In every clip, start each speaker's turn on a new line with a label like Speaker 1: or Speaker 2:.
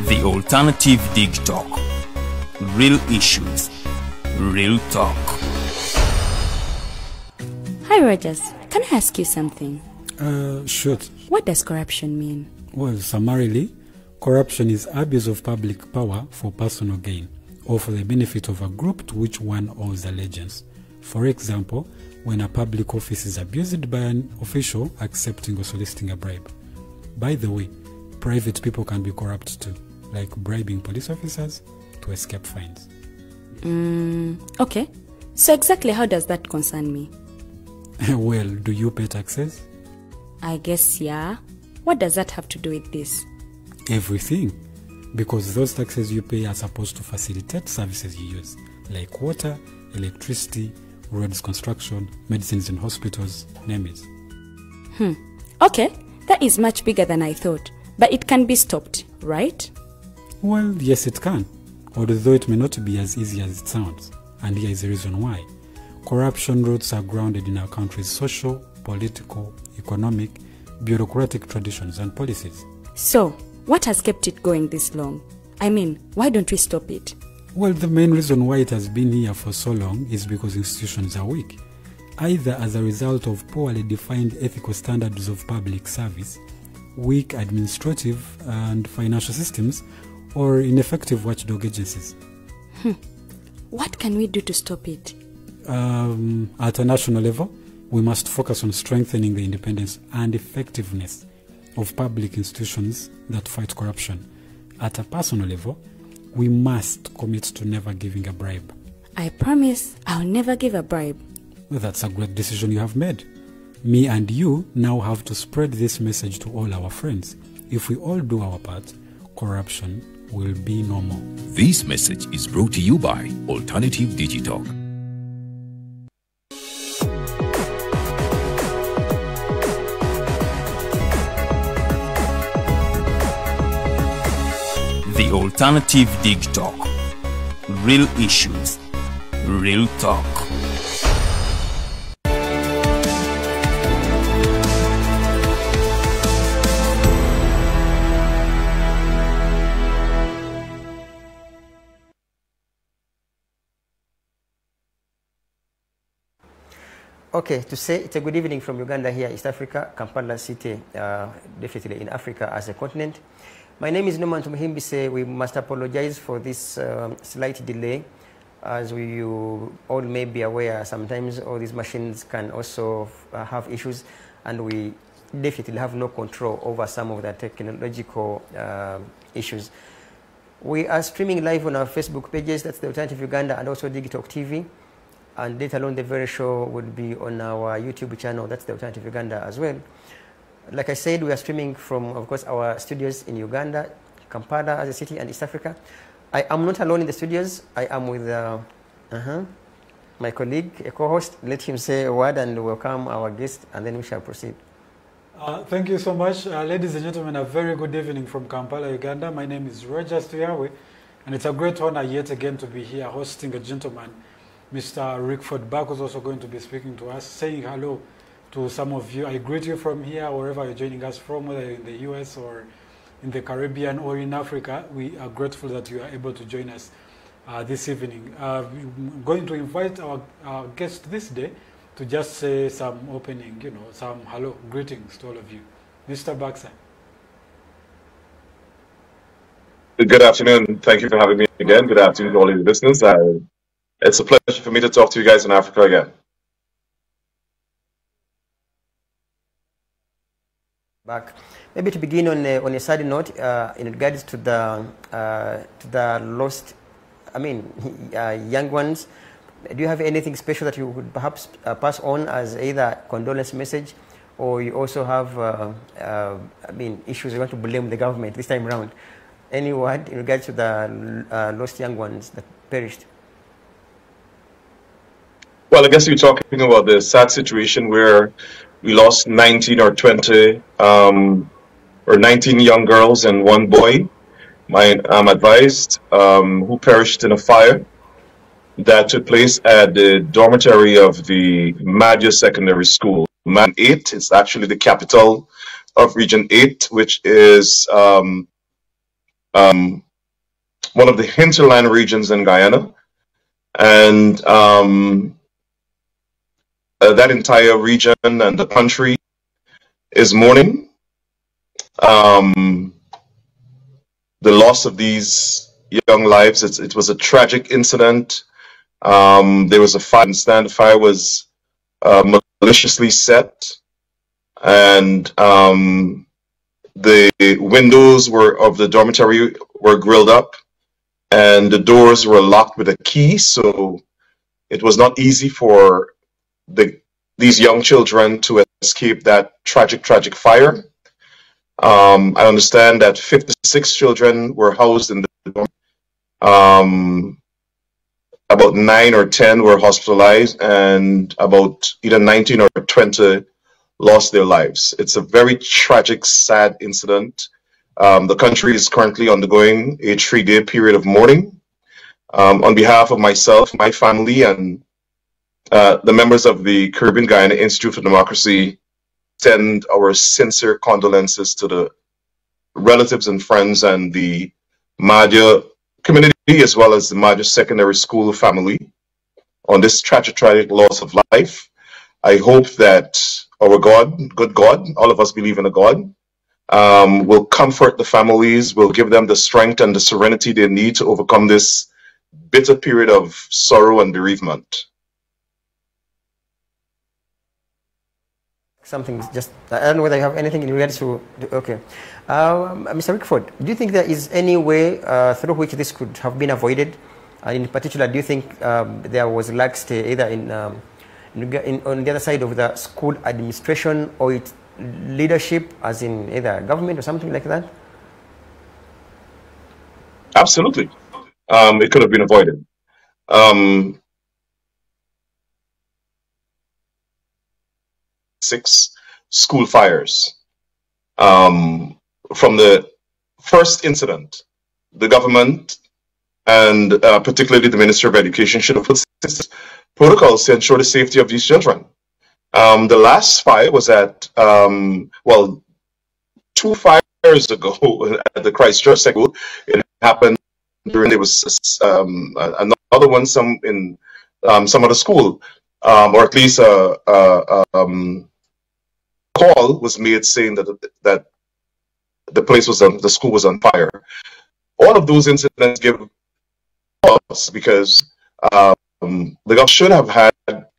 Speaker 1: The Alternative Dig Talk. Real issues, real talk.
Speaker 2: Hi Rogers, can I ask you something?
Speaker 3: Sure.
Speaker 2: What does corruption mean?
Speaker 3: Well, summarily, corruption is abuse of public power for personal gain or for the benefit of a group to which one owes allegiance. For example, when a public office is abused by an official accepting or soliciting a bribe. By the way, private people can be corrupt too, like bribing police officers to escape fines.
Speaker 2: Okay. So exactly how does that concern me?
Speaker 3: Well, do you pay taxes?
Speaker 2: I guess, yeah. What does that have to do with this?
Speaker 3: Everything. Because those taxes you pay are supposed to facilitate services you use, like water, electricity, roads construction, medicines in hospitals, name it.
Speaker 2: Okay, that is much bigger than I thought. But it can be stopped, right?
Speaker 3: Well, yes it can, although it may not be as easy as it sounds. And here is the reason why. Corruption roots are grounded in our country's social, political, economic, bureaucratic traditions and policies.
Speaker 2: So, what has kept it going this long? I mean, why don't we stop it?
Speaker 3: Well, the main reason why it has been here for so long is because institutions are weak, either as a result of poorly defined ethical standards of public service, weak administrative and financial systems, or ineffective watchdog agencies.
Speaker 2: What can we do to stop it?
Speaker 3: At a national level, we must focus on strengthening the independence and effectiveness of public institutions that fight corruption. At a personal level, we must commit to never giving a bribe.
Speaker 2: I promise I'll never give a bribe.
Speaker 3: Well, that's a great decision you have made. Me and you now have to spread this message to all our friends. If we all do our part, corruption will be no more.
Speaker 1: This message is brought to you by Alternative Digital. The Alternative Dig Talk. Real issues, real talk.
Speaker 4: Okay, to say it's a good evening from Uganda here, East Africa, Kampala City, definitely in Africa as a continent. My name is Norman Tumuhimbise. We must apologize for this slight delay. As you all may be aware, sometimes all these machines can also have issues, and we definitely have no control over some of the technological issues. We are streaming live on our Facebook pages, that's the Alternative Uganda, and also Digital TV. And later on, the very show will be on our YouTube channel, that's the Alternative Uganda as well. Like I said, we are streaming from, of course, our studios in Uganda, Kampala as a city, and East Africa. I am not alone in the studios. I am with my colleague, a co-host. Let him say a word and welcome our guest, and then we shall proceed.
Speaker 3: Thank you so much. Ladies and gentlemen, a very good evening from Kampala, Uganda. My name is Rogers Tuyawe, and it's a great honor yet again to be here hosting a gentleman, Mr. Rickford. Burke is also going to be speaking to us, saying hello to some of you. I greet you from here, wherever you're joining us from, whether in the US or in the Caribbean or in Africa. We are grateful that you are able to join us this evening. I'm going to invite our guest this day to just say some opening, some hello, greetings to all of you. Mr. Burke.
Speaker 5: Good afternoon. Thank you for having me again. Good afternoon to all of the listeners. It's a pleasure for me to talk to you guys in Africa again.
Speaker 4: Back. Maybe to begin on a side note, in regards to the lost, young ones, do you have anything special that you would perhaps pass on as either condolence message, or you also have, issues you want to blame the government this time around? Any word in regards to the lost young ones that perished?
Speaker 5: Well, I guess you're talking about the sad situation where we lost 19 or 20 or 19 young girls and one boy, I'm advised, who perished in a fire that took place at the dormitory of the Madja Secondary School. Man 8 is actually the capital of Region 8, which is one of the hinterland regions in Guyana, and that entire region and the country is mourning the loss of these young lives. It was a tragic incident. There was a fire, and the fire was maliciously set, and the windows of the dormitory were grilled up, and the doors were locked with a key, so it was not easy for these young children to escape that tragic fire. I understand that 56 children were housed in the dorm. About 9 or 10 were hospitalized, and about either 19 or 20 lost their lives. It's a very tragic, sad incident. The country is currently undergoing a 3-day period of mourning. On behalf of myself, my family, and the members of the Caribbean Guyana Institute for Democracy, send our sincere condolences to the relatives and friends and the Madja community, as well as the Madja Secondary School family, on this tragic loss of life. I hope that our God, good God, all of us believe in a God, will comfort the families, will give them the strength and the serenity they need to overcome this bitter period of sorrow and bereavement.
Speaker 4: Something just, I don't know whether you have anything in regards to, okay. Mr. Rickford, do you think there is any way through which this could have been avoided? In particular, do you think there was laxity either on the other side of the school administration or its leadership, as in either government or something like that?
Speaker 5: Absolutely. It could have been avoided. 6 school fires. From the first incident, the government and particularly the Ministry of Education should have put protocols to ensure the safety of these children. The last fire was at, well, 2 fires ago at the Christchurch School. It happened during, there was another one in some other school, or at least call was made saying that the place was the school was on fire. All of those incidents give us, because the government should have had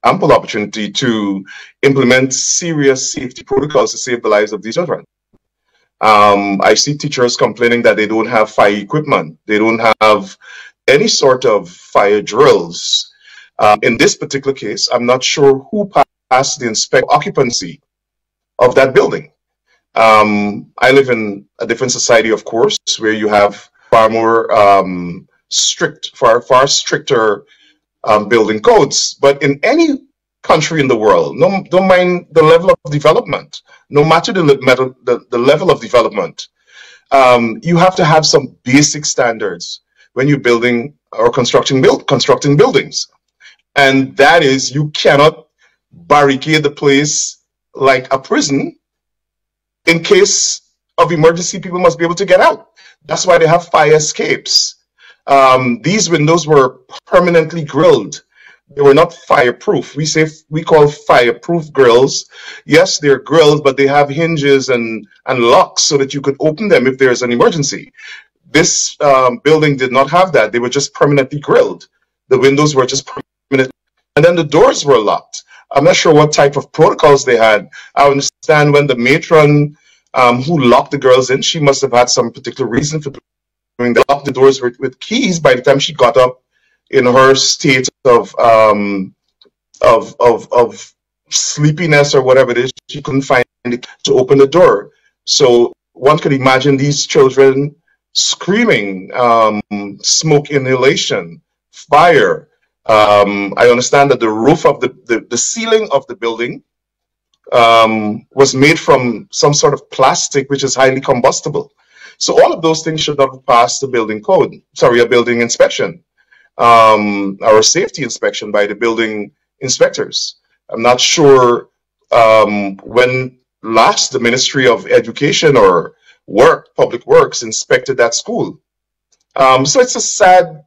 Speaker 5: ample opportunity to implement serious safety protocols to save the lives of these children. I see teachers complaining that they don't have fire equipment. They don't have any sort of fire drills. In this particular case, I'm not sure who passed the occupancy of that building. I live in a different society, of course, where you have far more far stricter building codes. But in any country in the world, don't mind the level of development, no matter the level of development, you have to have some basic standards when you're building or constructing buildings. And that is, you cannot barricade the place like a prison. In case of emergency, people must be able to get out. That's why they have fire escapes. These windows were permanently grilled. They were not fireproof. We call fireproof grills. Yes, they're grilled, but they have hinges and locks so that you could open them if there's an emergency. This building did not have that. They were just permanently grilled. The windows were just permanent, and then the doors were locked. I'm not sure what type of protocols they had. I understand when the matron who locked the girls in, she must have had some particular reason for doing that. Locked the doors with keys. By the time she got up in her state of sleepiness or whatever it is, she couldn't find it to open the door. So one could imagine these children screaming, smoke inhalation, fire. I understand that the roof of the ceiling of the building was made from some sort of plastic which is highly combustible. So all of those things should not have passed the building code, sorry, a building inspection, or a safety inspection by the building inspectors. I'm not sure when last the Ministry of Education or Public Works inspected that school. So it's a sad,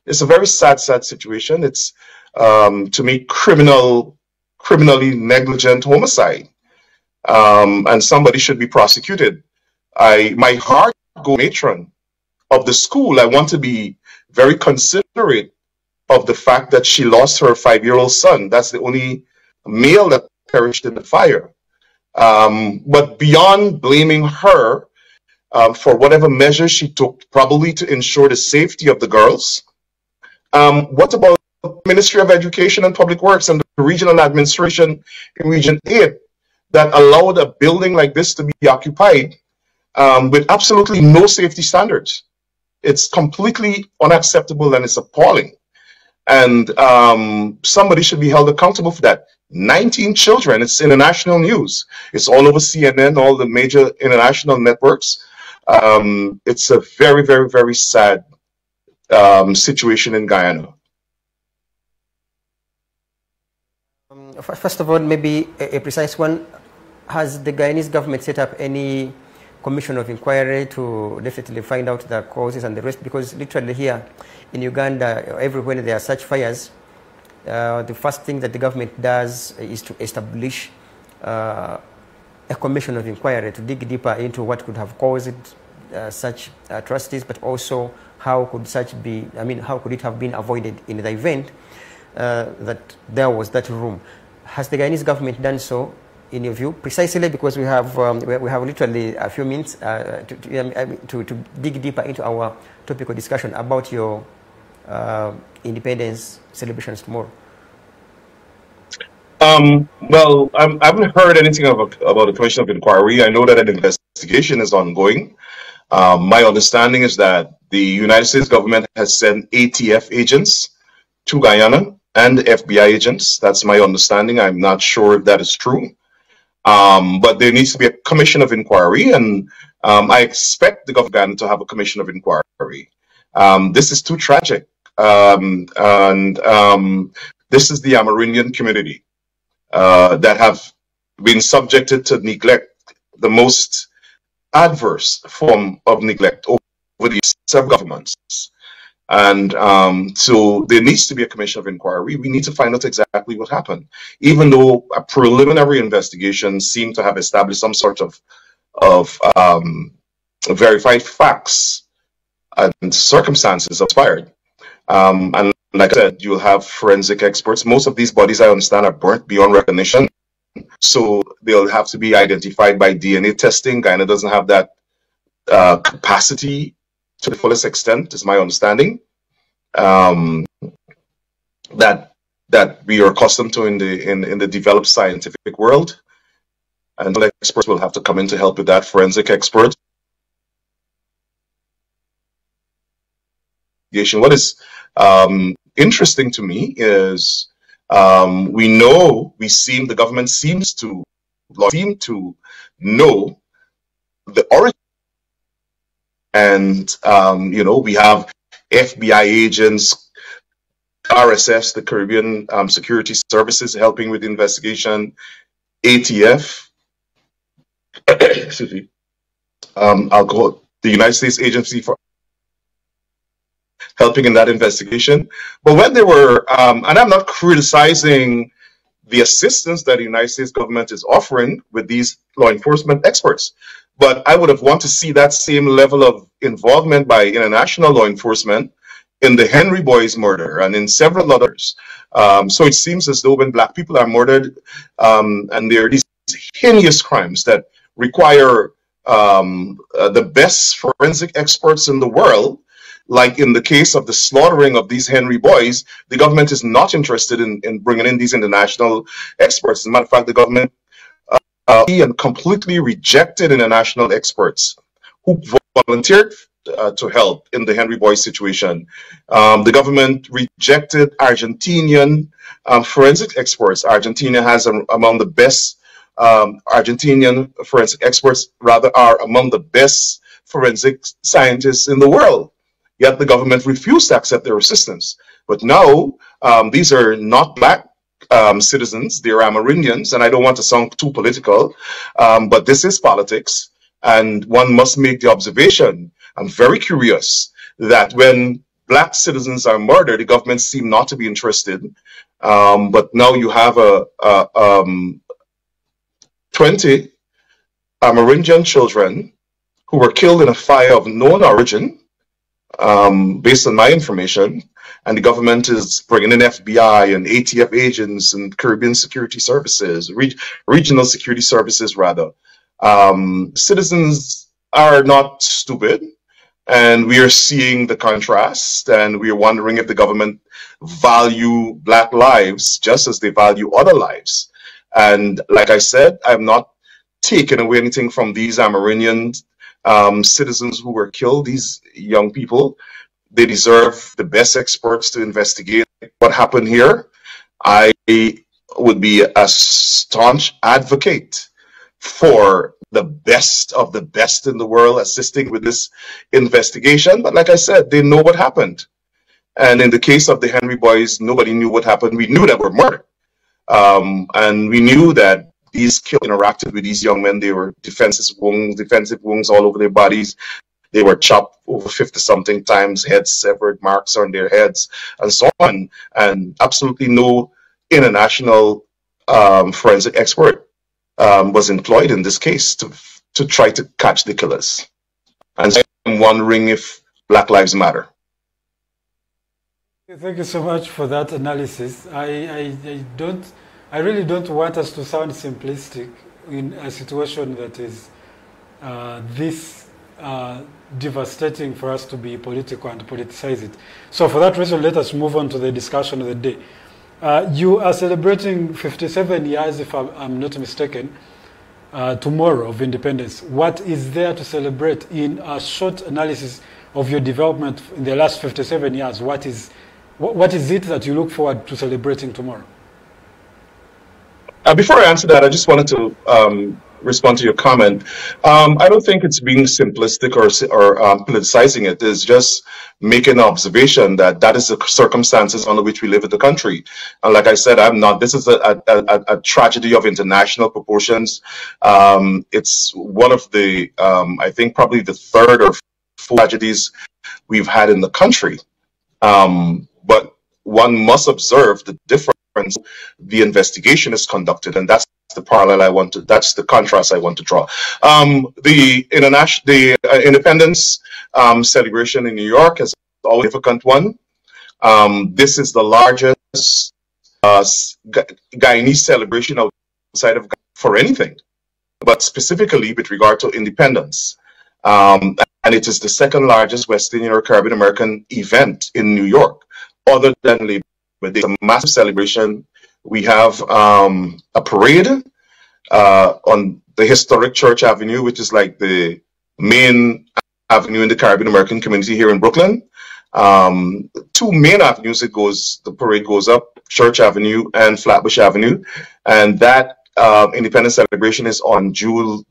Speaker 5: it's a very sad situation. It's, to me, criminally negligent homicide. And somebody should be prosecuted. My heart goes matron of the school. I want to be very considerate of the fact that she lost her 5-year-old son. That's the only male that perished in the fire. But beyond blaming her for whatever measures she took, probably to ensure the safety of the girls, what about the Ministry of Education and Public Works and the regional administration in Region 8 that allowed a building like this to be occupied with absolutely no safety standards? It's completely unacceptable and it's appalling. And somebody should be held accountable for that. 19 children, it's international news. It's all over CNN, all the major international networks. It's a very, very, very sad situation in Guyana.
Speaker 4: First of all, maybe a precise one. Has the Guyanese government set up any commission of inquiry to definitely find out the causes and the rest? Because literally here in Uganda, everywhere there are such fires, the first thing that the government does is to establish a commission of inquiry to dig deeper into what could have caused such atrocities, but also how could how could it have been avoided in the event that there was that room. Has the Guyanese government done so, in your view? Precisely because we have literally a few minutes to dig deeper into our topical discussion about your independence celebrations tomorrow.
Speaker 5: Well, I haven't heard anything about a commission of inquiry. I know that an investigation is ongoing. My understanding is that the United States government has sent ATF agents to Guyana and FBI agents. That's my understanding. I'm not sure if that is true. But there needs to be a commission of inquiry, and I expect the government of Ghana to have a commission of inquiry. This is too tragic. This is the Amerindian community that have been subjected to neglect, the most adverse form of neglect over the several governments. And so there needs to be a commission of inquiry. We need to find out exactly what happened. Even though a preliminary investigation seemed to have established some sort of verified facts and circumstances expired. And like I said, you'll have forensic experts. Most of these bodies, I understand, are burnt beyond recognition. So they'll have to be identified by DNA testing. Guyana doesn't have that capacity to the fullest extent, is my understanding, that we are accustomed to in the developed scientific world. And experts will have to come in to help with that, forensic experts. What is interesting to me is the government seems to know the origin. And, we have FBI agents, RSS, the Caribbean Security Services, helping with the investigation, ATF, excuse me, the United States Agency for helping in that investigation. But when they were, and I'm not criticizing the assistance that the United States government is offering with these law enforcement experts, but I would have wanted to see that same level of involvement by international law enforcement in the Henry Boys murder and in several others. So it seems as though when Black people are murdered, and there are these heinous crimes that require the best forensic experts in the world, like in the case of the slaughtering of these Henry Boys, the government is not interested in bringing in these international experts. As a matter of fact, the government and completely rejected international experts who volunteered to help in the Henry Boy situation. The government rejected Argentinian forensic experts. Argentina has among the best Argentinian forensic experts, rather, are among the best forensic scientists in the world. Yet the government refused to accept their assistance. But now these are not Black citizens, they're Amerindians, and I don't want to sound too political, but this is politics. And one must make the observation, I'm very curious, that when black citizens are murdered, the government seem not to be interested. But now you have 20 Amerindian children who were killed in a fire of known origin, based on my information, and the government is bringing in FBI and ATF agents and Caribbean Security Services, regional security services rather. Citizens are not stupid, and we are seeing the contrast, and we are wondering if the government value black lives just as they value other lives. And like I said, I'm not taking away anything from these Amerindian citizens who were killed, these young people. They deserve the best experts to investigate what happened here. I would be a staunch advocate for the best of the best in the world assisting with this investigation. But like I said, they know what happened. And in the case of the Henry boys, nobody knew what happened. We knew that were murdered. And we knew that these kids interacted with these young men. They were defensive wounds all over their bodies. They were chopped over 50-something times, heads severed, marks on their heads, and so on. And absolutely no international forensic expert was employed in this case to try to catch the killers. And so I'm wondering if Black Lives Matter.
Speaker 3: Thank you so much for that analysis. I really don't want us to sound simplistic in a situation that is this devastating for us to be political and politicize it. So for that reason, let us move on to the discussion of the day. You are celebrating 57 years, if I'm not mistaken, tomorrow of independence. What is there to celebrate? In a short analysis of your development in the last 57 years, what is it that you look forward to celebrating tomorrow?
Speaker 5: Before I answer that, I just wanted to respond to your comment. I don't think it's being simplistic or politicizing it. It's just making an observation that is the circumstances under which we live in the country. And like I said, this is a tragedy of international proportions. It's one of the, I think probably the third or fourth tragedies we've had in the country. But one must observe the difference the investigation is conducted, and that's the parallel that's the contrast I want to draw. The independence celebration in New York is always a significant one. This is the largest Guyanese celebration outside of Guyana for anything, but specifically with regard to independence. And it is the second largest West Indian or Caribbean American event in New York, other than Labor Day. It's a massive celebration. We have a parade on the historic Church Avenue, which is like the main avenue in the Caribbean American community here in Brooklyn. Two main avenues the parade goes up, Church Avenue and Flatbush Avenue. And that Independence celebration is on June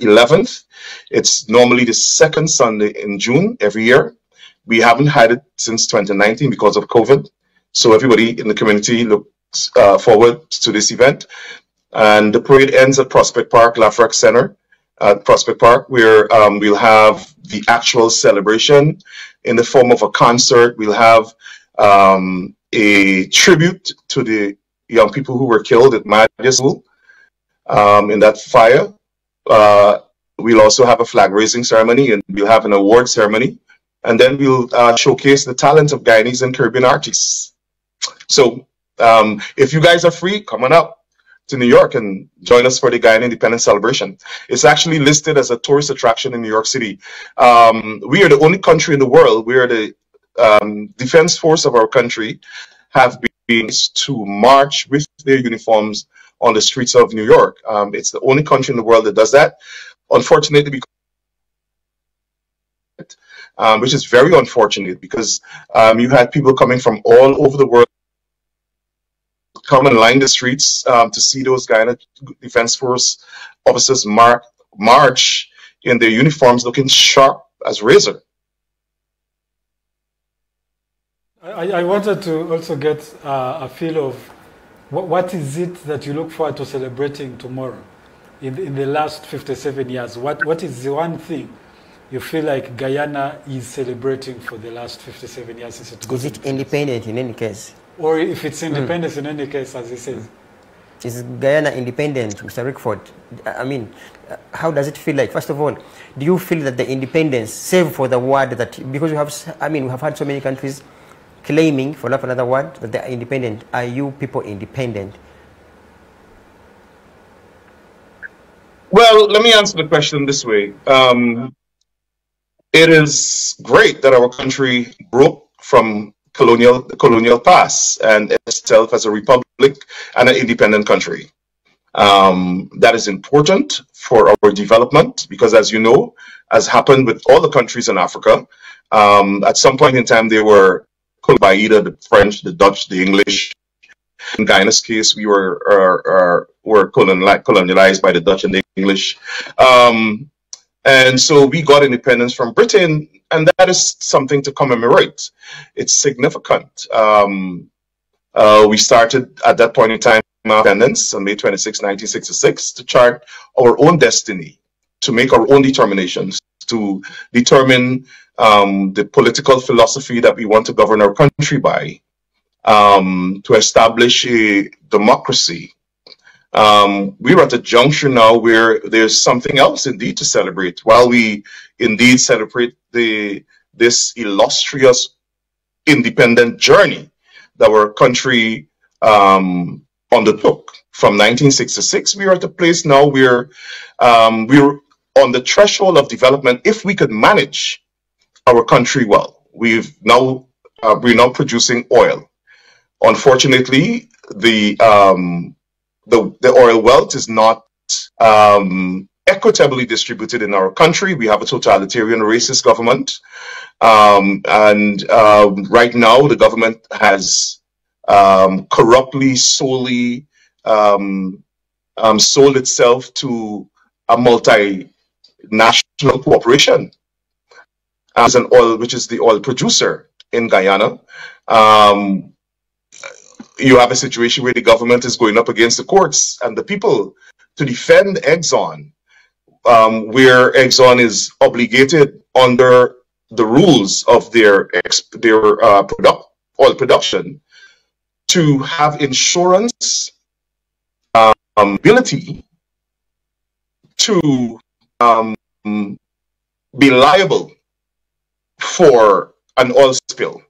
Speaker 5: 11th. It's normally the second Sunday in June every year. We haven't had it since 2019 because of COVID. So everybody in the community looks forward to this event. And the parade ends at Prospect Park, Lafayette Center, at Prospect Park, where we'll have the actual celebration in the form of a concert. We'll have a tribute to the young people who were killed at Madia School in that fire. We'll also have a flag raising ceremony, and we'll have an award ceremony. And then we'll showcase the talent of Guyanese and Caribbean artists. So if you guys are free, come on up to New York and join us for the Guyana Independence Celebration. It's actually listed as a tourist attraction in New York City. We are the only country in the world where the defense force of our country have been to march with their uniforms on the streets of New York. It's the only country in the world that does that. Unfortunately, which is very unfortunate, because you had people coming from all over the world come and line the streets to see those Guyana Defense Force officers march in their uniforms looking sharp as razor.
Speaker 3: I wanted to also get a feel of what is it that you look forward to celebrating tomorrow? in the last 57 years, what is the one thing you feel like Guyana is celebrating for the last 57 years since it got
Speaker 4: Is it independent in any case?
Speaker 3: Or if it's independence in any case, as he says.
Speaker 4: Is Guyana independent, Mr. Rickford? I mean, how does it feel like? First of all, do you feel that the independence, save for the word that, because we have, I mean, we have had so many countries claiming, for lack of another word, that they are independent. Are you people independent?
Speaker 5: Well, let me answer the question this way. It is great that our country broke from the colonial past and itself as a republic and an independent country. That is important for our development because, as you know, as happened with all the countries in Africa, at some point in time they were colonized by either the French, the Dutch, the English. In Guyana's case, we were colonized by the Dutch and the English. And so we got independence from Britain, and that is something to commemorate. It's significant. We started at that point in time independence on May 26, 1966, to chart our own destiny, to make our own determinations, to determine the political philosophy that we want to govern our country by, to establish a democracy. We're at a juncture now where there's something else indeed to celebrate. While we indeed celebrate this illustrious independent journey that our country undertook from 1966, we are at a place now where we're on the threshold of development. If we could manage our country well, we're now producing oil. Unfortunately, the oil wealth is not equitably distributed in our country. We have a totalitarian racist government. Right now, the government has corruptly solely sold itself to a multinational corporation as an oil, which is the oil producer in Guyana. You have a situation where the government is going up against the courts and the people to defend Exxon, where Exxon is obligated under the rules of their oil production to have insurance ability to be liable for an oil spill.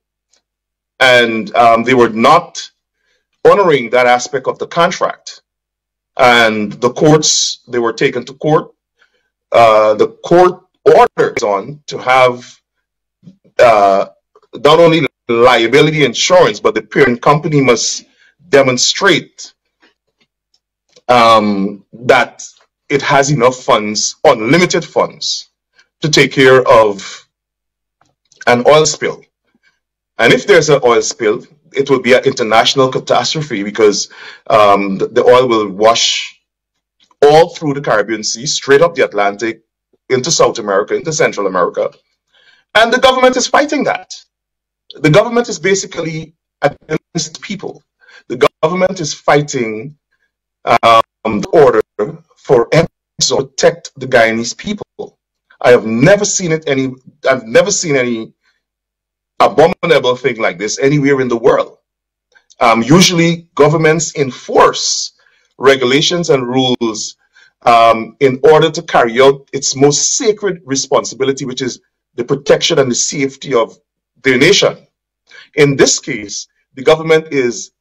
Speaker 5: And they were not honoring that aspect of the contract. And the courts, they were taken to court. The court ordered on to have not only liability insurance, but the parent company must demonstrate that it has enough funds, unlimited funds, to take care of an oil spill. And if there's an oil spill, it will be an international catastrophe because the oil will wash all through the Caribbean Sea, straight up the Atlantic, into South America, into Central America. And the government is fighting that. The government is basically against people. The government is fighting the order for Exxon to protect the Guyanese people. I've never seen any abominable thing like this anywhere in the world. Usually governments enforce regulations and rules in order to carry out its most sacred responsibility, which is the protection and the safety of their nation. In this case, the government is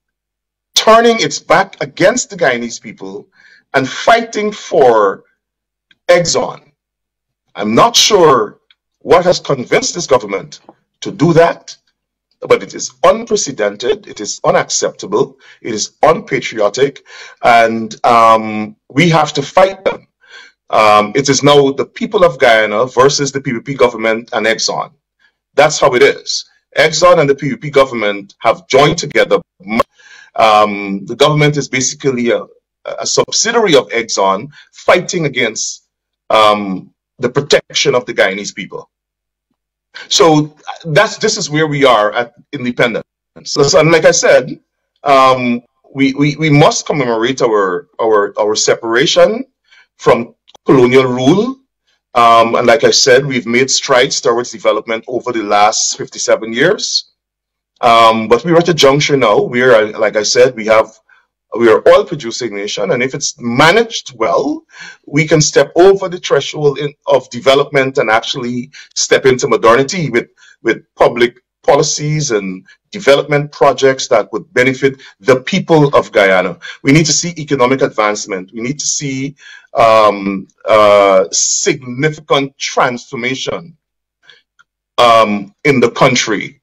Speaker 5: turning its back against the Guyanese people and fighting for Exxon. I'm not sure what has convinced this government to do that, but it is unprecedented, it is unacceptable, it is unpatriotic, and we have to fight them. It is now the people of Guyana versus the PPP government and Exxon. That's how it is. Exxon and the PPP government have joined together. The government is basically a subsidiary of Exxon fighting against the protection of the Guyanese people. So this is where we are at independence. So, and like I said, we must commemorate our separation from colonial rule. And like I said, we've made strides towards development over the last 57 years. But we're at a juncture now where, like I said, we are oil producing nation, and if it's managed well, we can step over the threshold of development and actually step into modernity with public policies and development projects that would benefit the people of Guyana. We need to see economic advancement. We need to see significant transformation in the country,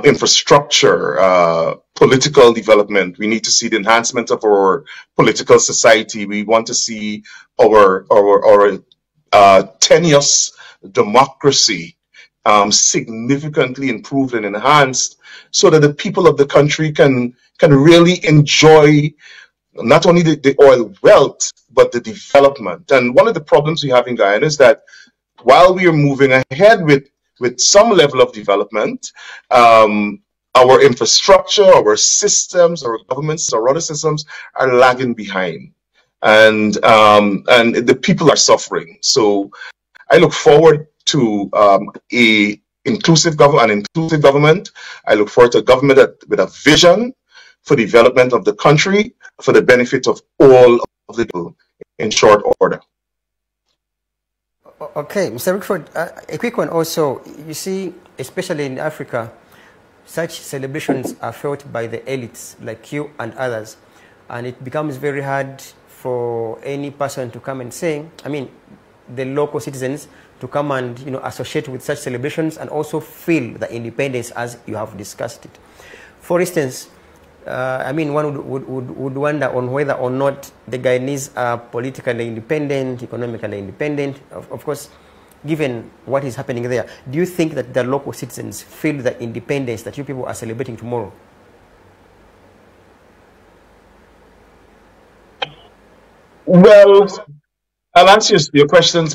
Speaker 5: infrastructure, political development. We need to see the enhancement of our political society. We want to see our tenuous democracy significantly improved and enhanced, so that the people of the country can really enjoy not only the oil wealth, but the development. And one of the problems we have in Guyana is that while we are moving ahead with some level of development, our infrastructure, our systems, our governments, our other systems are lagging behind, and the people are suffering. So I look forward to an inclusive government. I look forward to a government with a vision for the development of the country, for the benefit of all of the people, in short order.
Speaker 4: Okay, Mr. Rickford, a quick one also. You see, especially in Africa, such celebrations are felt by the elites like you and others, and it becomes very hard for any person to come and say, I mean, the local citizens to come and associate with such celebrations and also feel the independence as you have discussed it. For instance, I mean, one would wonder on whether or not the Guyanese are politically independent, economically independent. Of course, given what is happening there, do you think that the local citizens feel the independence that you people are celebrating tomorrow?
Speaker 5: Well, I'll answer your question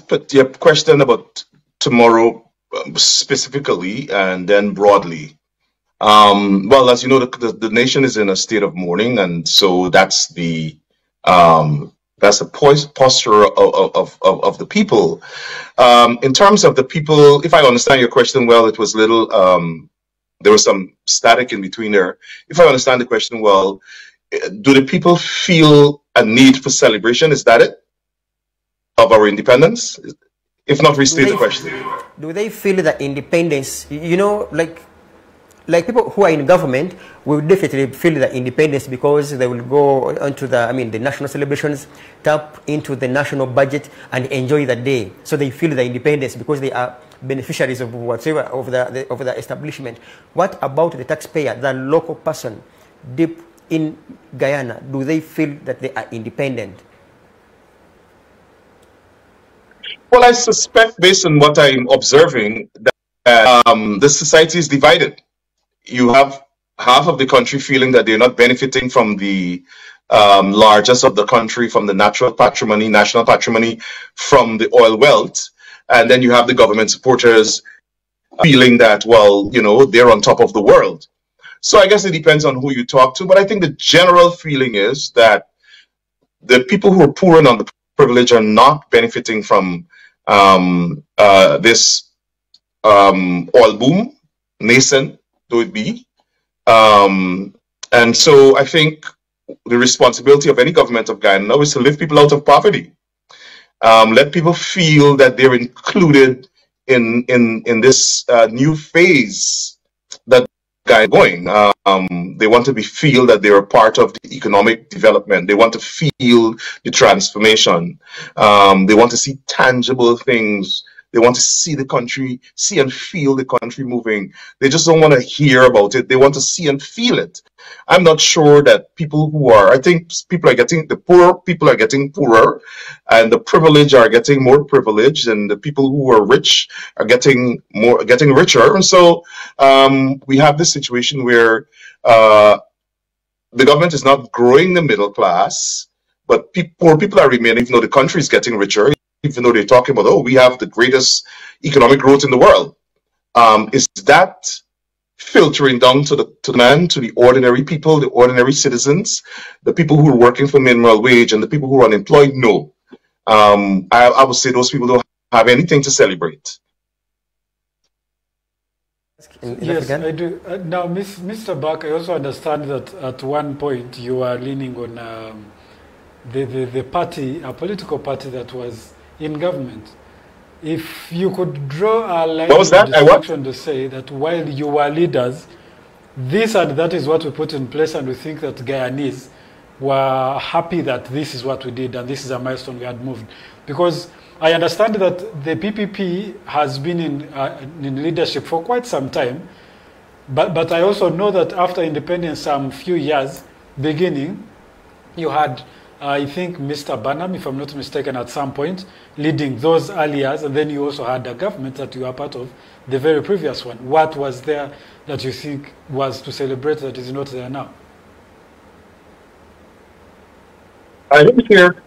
Speaker 5: about tomorrow specifically, and then broadly. Well, as you know, the nation is in a state of mourning, and so that's the posture of the people. In terms of the people, if I understand your question well, it was a little there was some static in between there. If I understand the question well, do the people feel a need for celebration? Is that it? Of our independence? If not, restate the question.
Speaker 4: Do they feel the independence? Like people who are in government will definitely feel the independence because they will go onto the national celebrations, tap into the national budget and enjoy the day. So they feel the independence because they are beneficiaries of whatever of the establishment. What about the taxpayer, the local person deep in Guyana? Do they feel that they are independent?
Speaker 5: Well, I suspect, based on what I'm observing, that the society is divided. You have half of the country feeling that they're not benefiting from the largesse of the country, from the national patrimony, from the oil wealth. And then you have the government supporters feeling that, well, they're on top of the world. So I guess it depends on who you talk to. But I think the general feeling is that the people who are poor and underprivileged are not benefiting from this oil boom, nascent though it be. And so I think the responsibility of any government of Guyana now is to lift people out of poverty. Let people feel that they're included in this new phase that Guyana is going. They want to feel that they're a part of the economic development. They want to feel the transformation. They want to see tangible things. They want to see the country, see and feel the country moving. They just don't want to hear about it. They want to see and feel it. I'm not sure that I think the poor people are getting poorer, and the privileged are getting more privileged, and the people who are rich are getting richer. And so we have this situation where the government is not growing the middle class, but poor people are remaining, even though the country is getting richer. Even though they're talking about, oh, we have the greatest economic growth in the world. Is that filtering down to the ordinary people, the ordinary citizens, the people who are working for minimum wage and the people who are unemployed? No. I would say those people don't have anything to celebrate.
Speaker 3: Yes, I do. Now, Mr. Burke, I also understand that at one point you were leaning on the party, a political party that was in government. If you could draw a line of distinction to say that while you were leaders, this and that is what we put in place, and we think that Guyanese were happy that this is what we did and this is a milestone we had moved. Because I understand that the PPP has been in leadership for quite some time, but I also know that after independence, some few years beginning, you had, I think, Mr. Barnum, if I'm not mistaken, at some point, leading those early years, and then you also had a government that you were part of, the very previous one. What was there that you think was to celebrate that is not there now?
Speaker 5: I didn't hear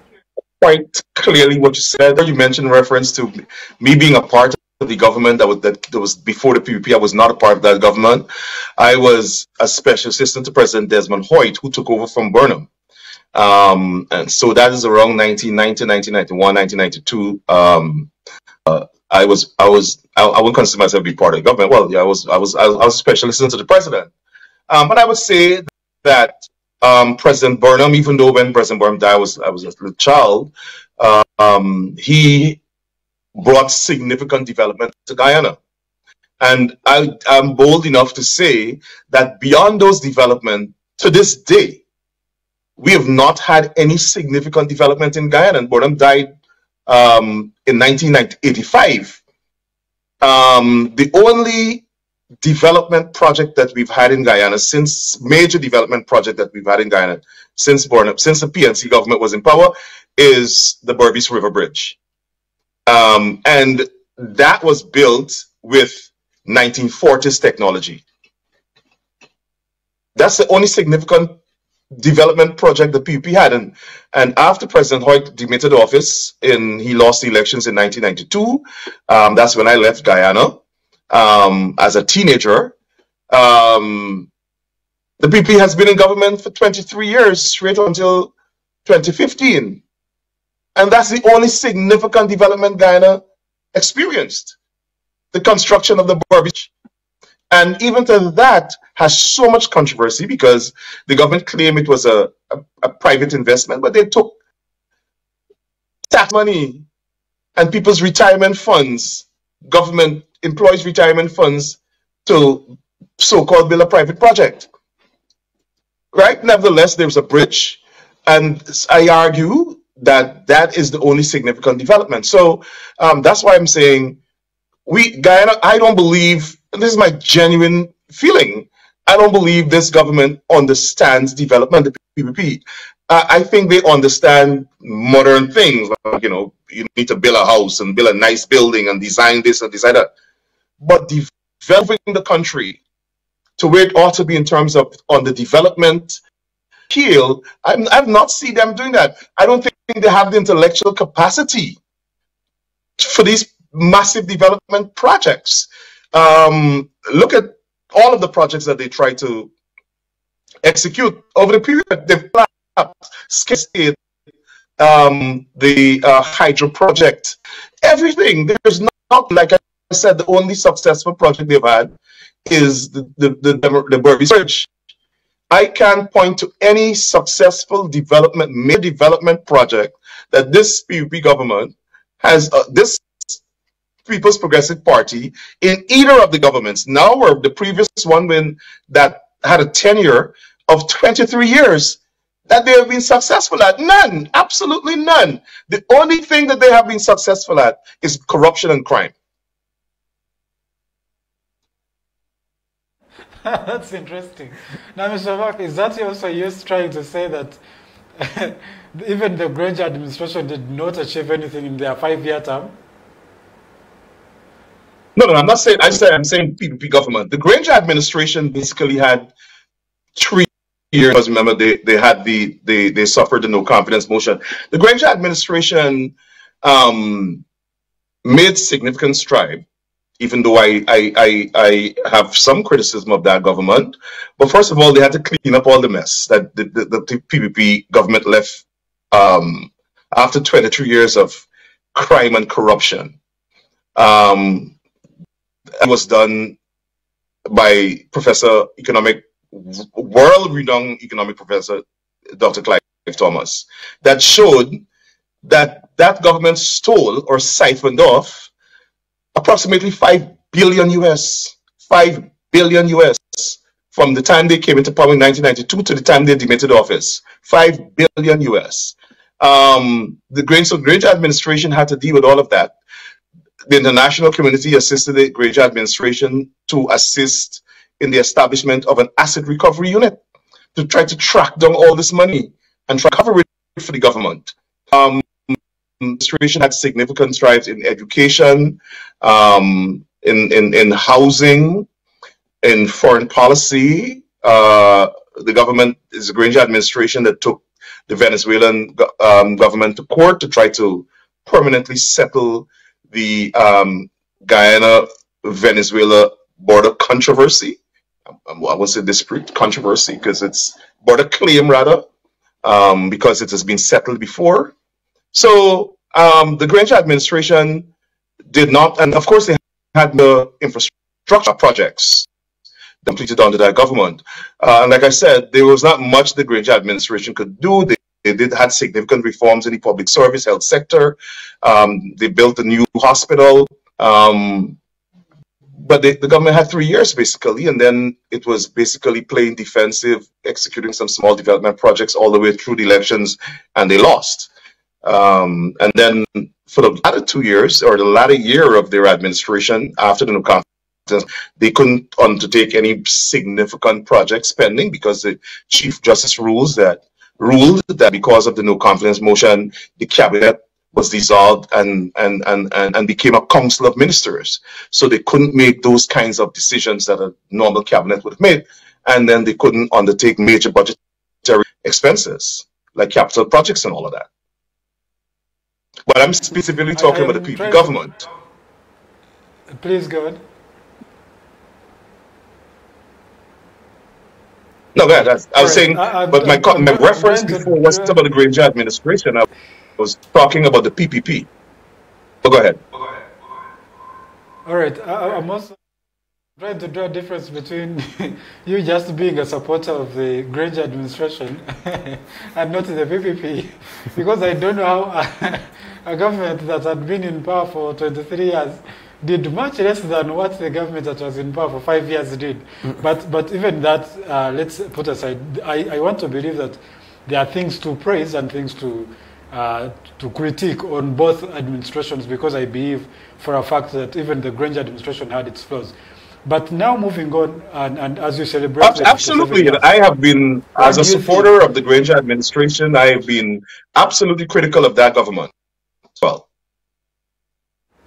Speaker 5: quite clearly what you said. You mentioned reference to me being a part of the government that was before the PPP. I was not a part of that government. I was a special assistant to President Desmond Hoyt, who took over from Burnham. And so that is around 1990, 1991, 1992. I wouldn't consider myself to be part of the government. Well, yeah, I was a special assistant to the president. But I would say that President Burnham, even though when President Burnham died, I was a little child, he brought significant development to Guyana. And I'm bold enough to say that beyond those developments, to this day, we have not had any significant development in Guyana. And Burnham died in 1985. The only development project that we've had in Guyana major development project that we've had in Guyana since the PNC government was in power is the Burke River Bridge. And that was built with 1940s technology. That's the only significant development project the PPP had. And after President Hoyt demitted office, he lost the elections in 1992, that's when I left Guyana. As a teenager, the PPP has been in government for 23 years, straight until 2015. And that's the only significant development Guyana experienced, the construction of the Burke Bridge. And even to that has so much controversy because the government claimed it was a private investment, but they took tax money and people's retirement funds, government employees' retirement funds, to so-called build a private project. Right? Nevertheless, there's a bridge, and I argue that that is the only significant development. So that's why I'm saying Guyana, I don't believe, and this is my genuine feeling, I don't believe this government understands development of the PPP. I think they understand modern things, like, you need to build a house and build a nice building and design this and design that. But developing the country to where it ought to be in terms of on the development scale, I've not seen them doing that. I don't think they have the intellectual capacity for these massive development projects. Look at all of the projects that they try to execute over the period. They've planned State, the hydro project, everything. There's not, like I said, the only successful project they've had is the Burke Bridge. I can't point to any successful major development project that this PPP government has, this People's Progressive Party, in either of the governments, now or the previous one that had a tenure of 23 years, that they have been successful at. None, absolutely none. The only thing that they have been successful at is corruption and crime.
Speaker 3: That's interesting. Now, Mr. Burke, is that also you trying to say that even the Granger administration did not achieve anything in their 5-year term?
Speaker 5: No, I'm not saying. I'm saying PPP government. The Granger administration basically had 3 years. Because remember, they suffered the no confidence motion. The Granger administration made significant stride, even though I have some criticism of that government. But first of all, they had to clean up all the mess that the PPP government left after 23 years of crime and corruption. It was done by world-renowned economic professor, Dr. Clive Thomas, that showed that that government stole or siphoned off approximately $5 billion US, $5 billion US from the time they came into power in 1992 to the time they demitted office, $5 billion US. The Granger administration had to deal with all of that. The international community assisted the Granger administration to assist in the establishment of an asset recovery unit to try to track down all this money and try to recover it for the government. Administration had significant strides in education, in housing, in foreign policy. The government is the Granger administration that took the Venezuelan government to court to try to permanently settle the Guyana-Venezuela border controversy. I won't say dispute, controversy, because it's border claim rather, because it has been settled before. So the Granger administration did not, and of course they had the infrastructure projects completed under that government. And like I said, there was not much the Granger administration could do. They did had significant reforms in the public service health sector. They built a new hospital. But the government had 3 years basically, and then it was basically playing defensive, executing some small development projects all the way through the elections, and they lost. And then for the latter 2 years, or the latter year of their administration, after the no confidence, they couldn't undertake any significant project spending because the Chief Justice ruled that because of the no confidence motion, the cabinet was dissolved and became a council of ministers. So they couldn't make those kinds of decisions that a normal cabinet would have made, and then they couldn't undertake major budgetary expenses like capital projects and all of that. But I'm specifically talking about the PP government.
Speaker 3: Please go ahead.
Speaker 5: No, go ahead. I was saying, but my reference before wasn't about the Granger administration. I was talking about the PPP. So go ahead.
Speaker 3: All right. I'm also trying to draw a difference between you just being a supporter of the Granger administration and not the PPP, because I don't know how a government that had been in power for 23 years did much less than what the government that was in power for 5 years did. But even that, let's put aside. I want to believe that there are things to praise and things to critique on both administrations, because I believe for a fact that even the Granger administration had its flaws. But now moving on, and as you celebrate...
Speaker 5: Absolutely. I have been, as a supporter of the Granger administration, I have been absolutely critical of that government as well.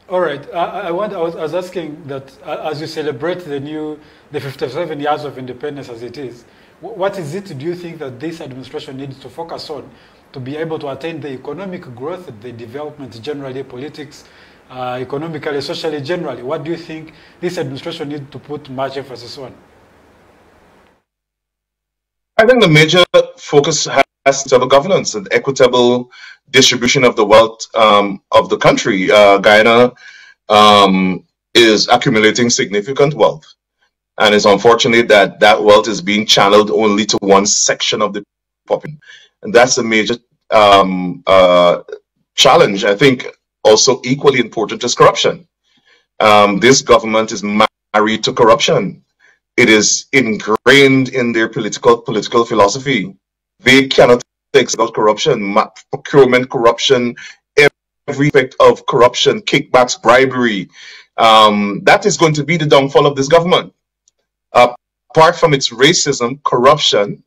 Speaker 3: All right. I was asking that as you celebrate the 57 years of independence as it is, what is it do you think that this administration needs to focus on to be able to attain the economic growth, the development generally, politics, economically, socially, generally? What do you think this administration needs to put much emphasis on?
Speaker 5: I think the major focus has to be governance and equitable distribution of the wealth of the country. Guyana is accumulating significant wealth, and it's unfortunate that that wealth is being channeled only to one section of the population, and that's a major challenge. I think also equally important is corruption. This government is married to corruption. It is ingrained in their political philosophy. They cannot take out corruption, procurement corruption, every aspect of corruption, kickbacks, bribery. That is going to be the downfall of this government. Apart from its racism, corruption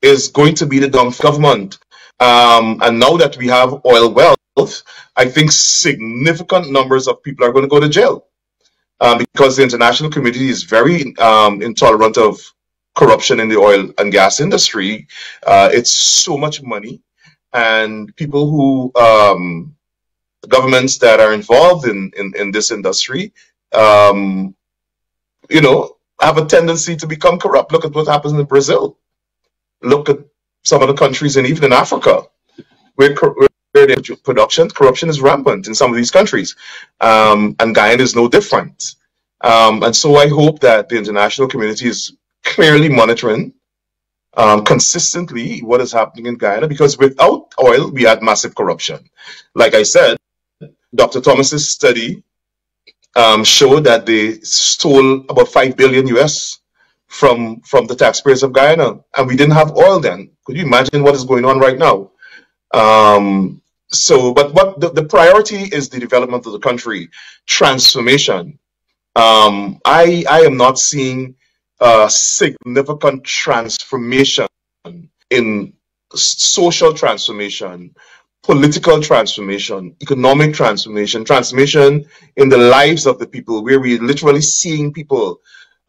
Speaker 5: is going to be the downfall of the government. And now that we have oil wealth, I think significant numbers of people are going to go to jail. Because the international community is very intolerant of corruption in the oil and gas industry. It's so much money, and people who, governments that are involved in this industry, you know, have a tendency to become corrupt. Look at what happens in Brazil. Look at some of the countries, and even in Africa, where production, corruption is rampant in some of these countries. And Guyana is no different. And so I hope that the international community is clearly monitoring consistently what is happening in Guyana, because without oil, we had massive corruption. Like I said, Dr. Thomas's study showed that they stole about 5 billion US from the taxpayers of Guyana, and we didn't have oil then. Could you imagine what is going on right now? But what the priority is the development of the country, transformation. I am not seeing significant transformation in social transformation, political transformation, economic transformation, transformation in the lives of the people, where we're literally seeing people,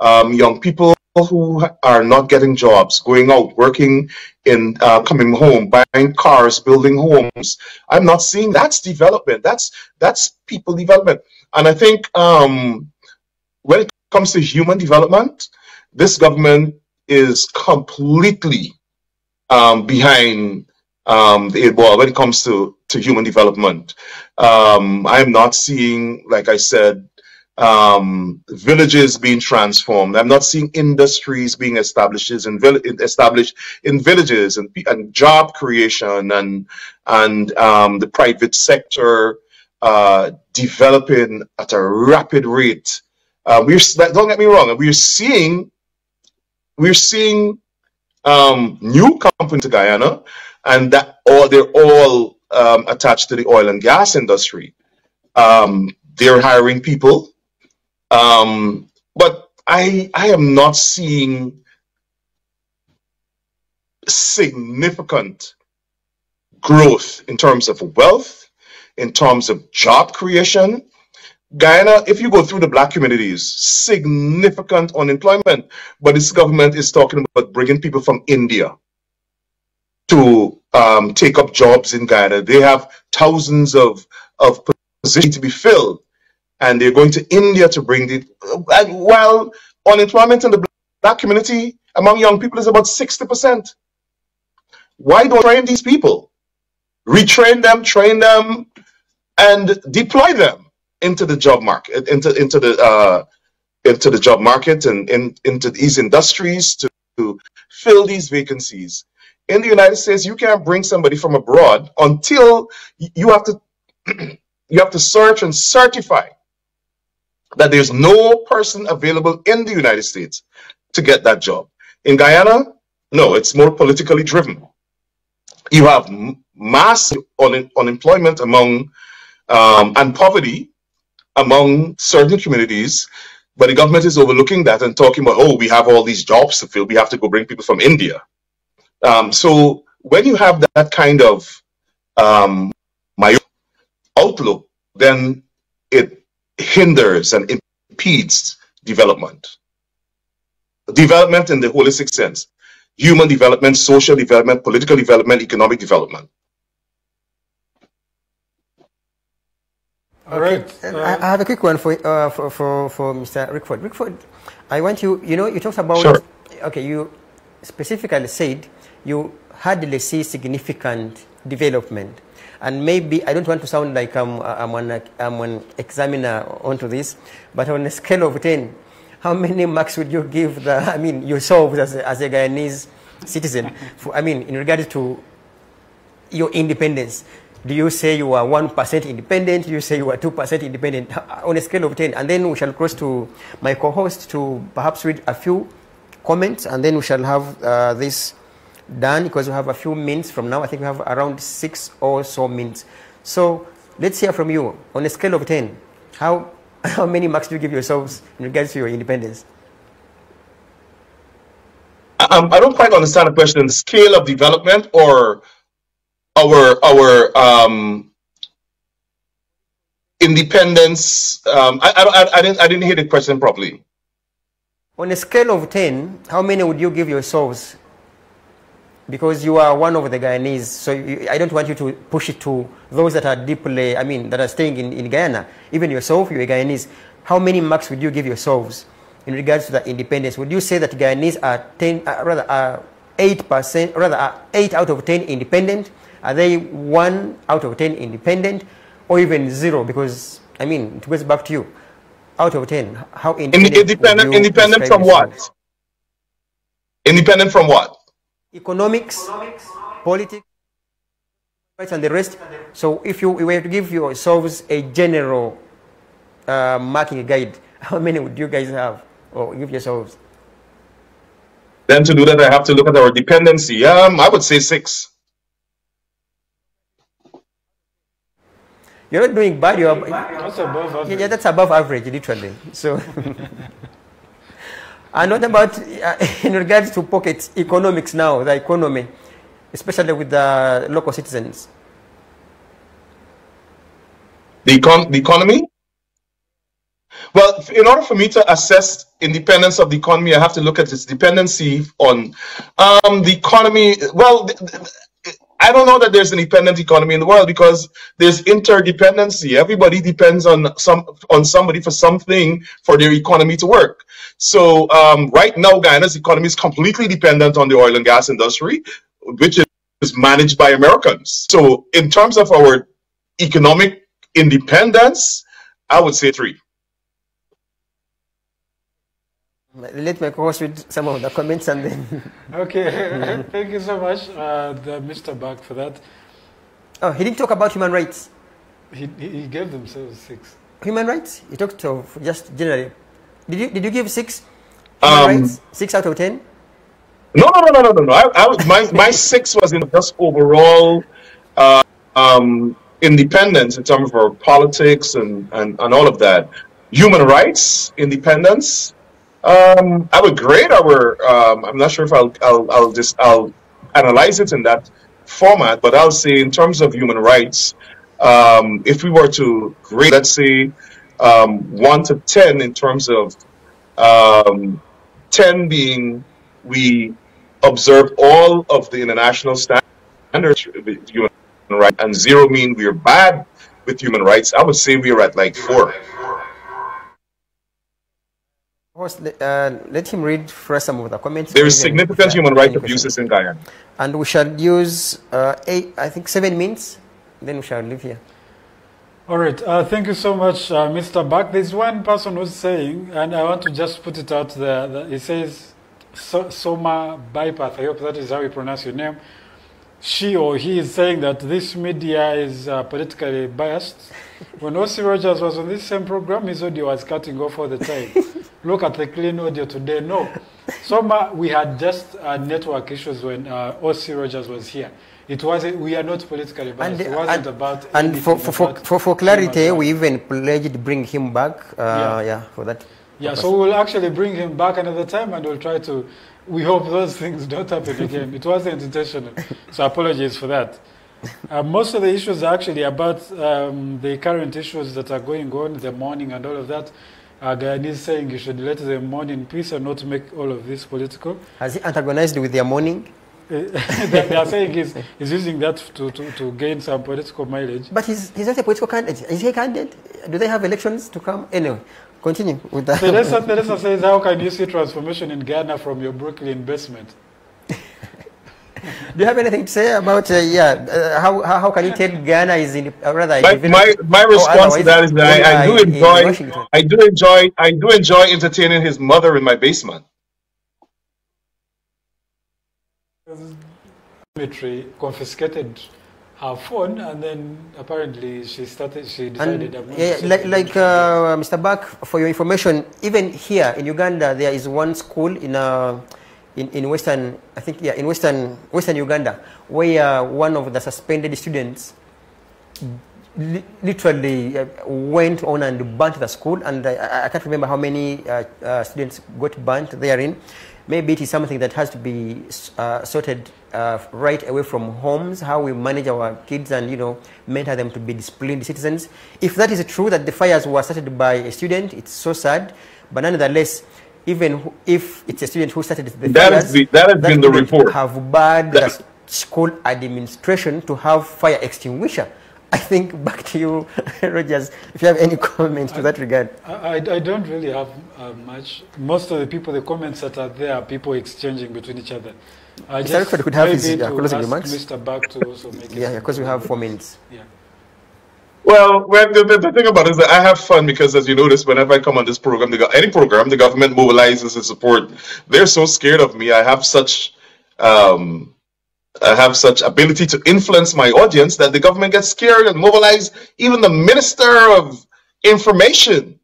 Speaker 5: young people who are not getting jobs, going out, working in, coming home, buying cars, building homes. I'm not seeing that's development. That's people development. And I think when it comes to human development, this government is completely behind the 8 ball when it comes to human development. I'm not seeing, like I said, villages being transformed. I'm not seeing industries being established in villages and job creation and the private sector developing at a rapid rate. Don't get me wrong. We're seeing new companies in Guyana, and they're all attached to the oil and gas industry. They're hiring people, but I am not seeing significant growth in terms of wealth, in terms of job creation. Guyana, if you go through the black communities, significant unemployment, but this government is talking about bringing people from India to take up jobs in Guyana. They have thousands of positions to be filled, and they're going to India to bring it. While unemployment in the black community among young people is about 60%. Why don't train these people? Retrain them, train them, and deploy them into the job market, into the job market and into these industries to fill these vacancies. In the United States, you can't bring somebody from abroad until you have to search and certify that there's no person available in the United States to get that job. In Guyana, no, it's more politically driven. You have mass unemployment among and poverty among certain communities, but the government is overlooking that and talking about, oh, we have all these jobs to fill, we have to go bring people from India. So when you have that kind of outlook, then it hinders and impedes development. Development in the holistic sense: human development, social development, political development, economic development.
Speaker 3: All right.
Speaker 4: I have a quick one for Mr. Rickford. Rickford, I want you talked about,
Speaker 5: sure.
Speaker 4: Okay, you specifically said you hardly see significant development. And maybe, I don't want to sound like I'm an examiner onto this, but on a scale of 10, how many marks would you give yourself as a Guyanese citizen, in regards to your independence? Do you say you are 1% independent? Do you say you are 2% independent? On a scale of 10, and then we shall cross to my co-host to perhaps read a few comments, and then we shall have this done, because we have a few minutes from now. I think we have around 6 or so minutes. So let's hear from you. On a scale of 10, how many marks do you give yourselves in regards to your independence?
Speaker 5: I don't quite understand the question. The scale of development or our independence? I didn't hear the question properly.
Speaker 4: On a scale of 10, how many would you give yourselves? Because you are one of the Guyanese, so I don't want you to push it to those that are deeply, that are staying in Guyana. Even yourself, you're a Guyanese. How many marks would you give yourselves in regards to the independence? Would you say that Guyanese are 8% rather are 8 out of 10 independent, Are they 1 out of 10 independent, or even 0? Because, I mean, it goes back to you. Out of 10, how independent?
Speaker 5: Independent from what? Independent from what?
Speaker 4: Economics, politics, and the rest. So if you were to give yourselves a general marking guide, how many would you guys have, or give yourselves?
Speaker 5: Then to do that, I have to look at our dependency. I would say 6.
Speaker 4: You're not doing bad.
Speaker 3: That's above average.
Speaker 4: Yeah, that's above average, literally. So, and what about in regards to pockets economics now, the economy, especially with the local citizens?
Speaker 5: The economy? Well, in order for me to assess independence of the economy, I have to look at its dependency on the economy. Well, I don't know that there's an independent economy in the world, because there's interdependency. Everybody depends on somebody for something for their economy to work. So right now, Guyana's economy is completely dependent on the oil and gas industry, which is managed by Americans. So in terms of our economic independence, I would say 3.
Speaker 4: Let me co-host with some of the comments and then...
Speaker 3: Okay, thank you so much, Mr. Burke, for that.
Speaker 4: Oh, he didn't talk about human rights.
Speaker 3: He gave themselves 6.
Speaker 4: Human rights? He talked of just generally. Did you give 6? Human rights? 6 out of 10?
Speaker 5: No. My 6 was in just overall independence in terms of our politics and all of that. Human rights, independence. I would grade our. I'm not sure if I'll analyze it in that format, but I'll say in terms of human rights, if we were to grade, let's say 1 to 10 in terms of 10 being we observe all of the international standards with human rights, and 0 mean we are bad with human rights, I would say we are at like 4.
Speaker 4: Let him read first some of the comments.
Speaker 5: There is significant human rights abuses in Guyana.
Speaker 4: And we shall use 7 minutes, then we shall leave here.
Speaker 3: All right, thank you so much, Mr. Burke. There's one person who's saying, and I want to just put it out there, he says, Soma Bypath, I hope that is how you pronounce your name. She or he is saying that this media is politically biased. When O.C. Rogers was on this same program, his audio was cutting off all the time. Look at the clean audio today. No. Soma, we had just network issues when O.C. Rogers was here. It wasn't, we are not politically biased. It wasn't about...
Speaker 4: And for clarity, we even pledged to bring him back for that.
Speaker 3: Yeah, so we'll actually bring him back another time, and we'll try to... We hope those things don't happen again. It wasn't intentional, so apologies for that. Most of the issues are actually about the current issues that are going on, the mourning and all of that. Guyana is saying you should let them mourn in peace and not make all of this political.
Speaker 4: Has he antagonized with their mourning?
Speaker 3: They are saying he's using that to gain some political mileage.
Speaker 4: But he's not a political candidate. Is he a candidate? Do they have elections to come? Anyway, continue with that.
Speaker 3: Teresa says, how can you see transformation in Ghana from your Brooklyn basement?
Speaker 4: Do you have anything to say about how can you tell Ghana is in rather?
Speaker 5: My response to that is that I do enjoy entertaining his mother in my basement.
Speaker 3: Military confiscated her phone, and then apparently she decided.
Speaker 4: Mr. Burke, for your information, even here in Uganda, there is one school in western, I think, in western Uganda, where one of the suspended students literally went on and burnt the school, and I can't remember how many students got burnt therein. Maybe it is something that has to be sorted right away from homes, how we manage our kids and, mentor them to be disciplined citizens. If that is true, that the fires were started by a student, it's so sad. But nonetheless, even if it's a student who started the fires,
Speaker 5: that has been the report.
Speaker 4: Have barred the school administration to have fire extinguisher I think back to you, Rogers, if you have any comments to that regard.
Speaker 3: I don't really have much. Most of the people, the comments that are there are people exchanging between each other.
Speaker 4: Mr. Rickford could have his closing remarks.
Speaker 3: Mr. Burke to also make
Speaker 4: yeah, because we have 4 minutes.
Speaker 3: Yeah.
Speaker 5: Well, the thing about it is that I have fun because, as you notice, whenever I come on this program, any program, the government mobilizes and support. They're so scared of me. I have such ability to influence my audience that the government gets scared and mobilize even the Minister of Information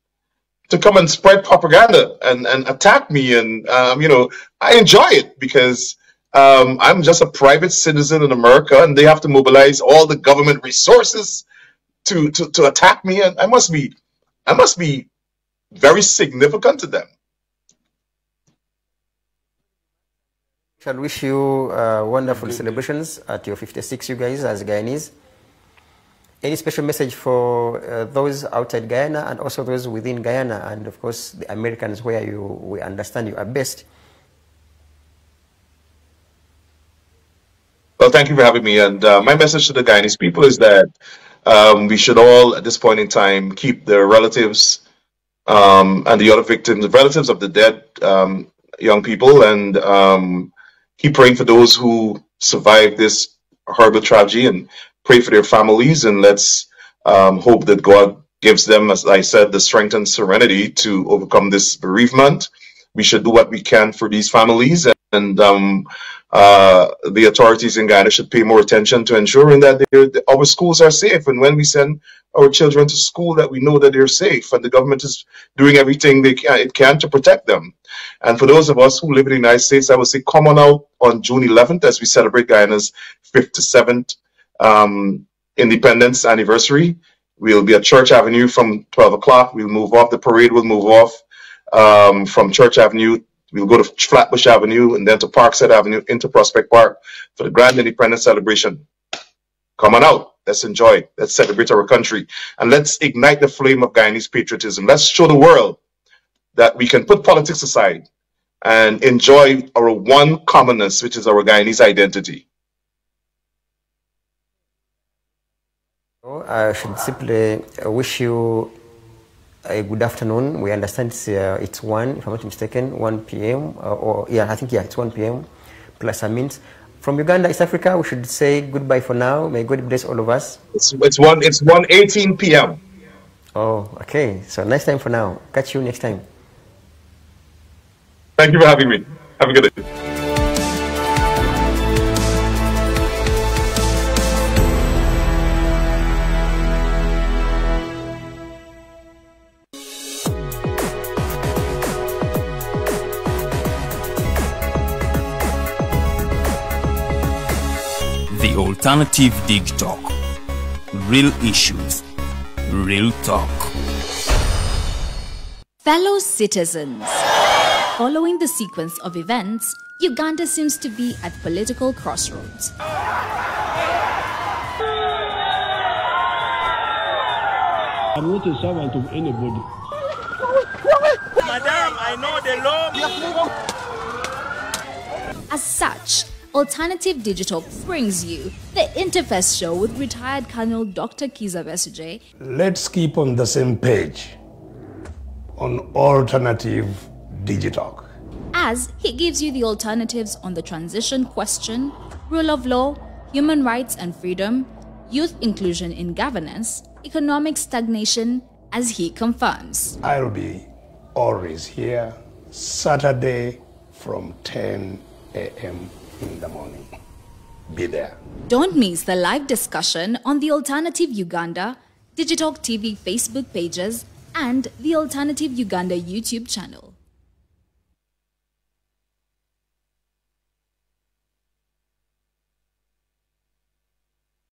Speaker 5: to come and spread propaganda and attack me. And, you know, I enjoy it because I'm just a private citizen in America and they have to mobilize all the government resources to attack me. And I must be very significant to them.
Speaker 4: Shall wish you wonderful celebrations at your 56, you guys, as Guyanese. Any special message for those outside Guyana and also those within Guyana and, of course, the Americans where we understand you are best?
Speaker 5: Well, thank you for having me. And my message to the Guyanese people is that we should all, at this point in time, keep the relatives and the other victims, the relatives of the dead young people, and keep praying for those who survived this horrible tragedy and pray for their families. And let's hope that God gives them, as I said, the strength and serenity to overcome this bereavement. We should do what we can for these families, and the authorities in Guyana should pay more attention to ensuring that our schools are safe. And when we send our children to school, that we know that they're safe, and the government is doing everything it can to protect them. And for those of us who live in the United States, I would say come on out on June 11th as we celebrate Guyana's 57th independence anniversary. We'll be at Church Avenue from 12 o'clock. We'll move off. The parade will move off from Church Avenue. We'll go to Flatbush Avenue and then to Parkside Avenue into Prospect Park for the grand independence celebration. Come on out. Let's enjoy. Let's celebrate our country. And let's ignite the flame of Guyanese patriotism. Let's show the world that we can put politics aside and enjoy our one commonness, which is our Guyanese identity.
Speaker 4: I should simply wish you a good afternoon. We understand it's 1, if I'm not mistaken, 1 p.m. It's 1 p.m. plus a minute. From Uganda, East Africa, we should say goodbye for now. May God bless all of us.
Speaker 5: It's 1:18 p.m.
Speaker 4: Oh, okay. So nice time for now. Catch you next time.
Speaker 5: Thank you for having me. Have a good day.
Speaker 1: The Alternative Dig Talk. Real issues, real talk.
Speaker 6: Fellow citizens, following the sequence of events, Uganda seems to be at political crossroads.
Speaker 7: I'm not a servant of anybody.
Speaker 8: Madam, I know the law.
Speaker 6: As such, Alternative Digital brings you the Interface Show with retired Colonel Dr. Kiza Besuje.
Speaker 7: Let's keep on the same page on Alternative Digital.
Speaker 6: As he gives you the alternatives on the transition question, rule of law, human rights and freedom, youth inclusion in governance, economic stagnation, as he confirms.
Speaker 7: I'll be always here Saturday from 10 a.m. in the morning. Be there.
Speaker 6: Don't miss the live discussion on the Alternative Uganda, Digitalk TV Facebook pages, and the Alternative Uganda YouTube channel.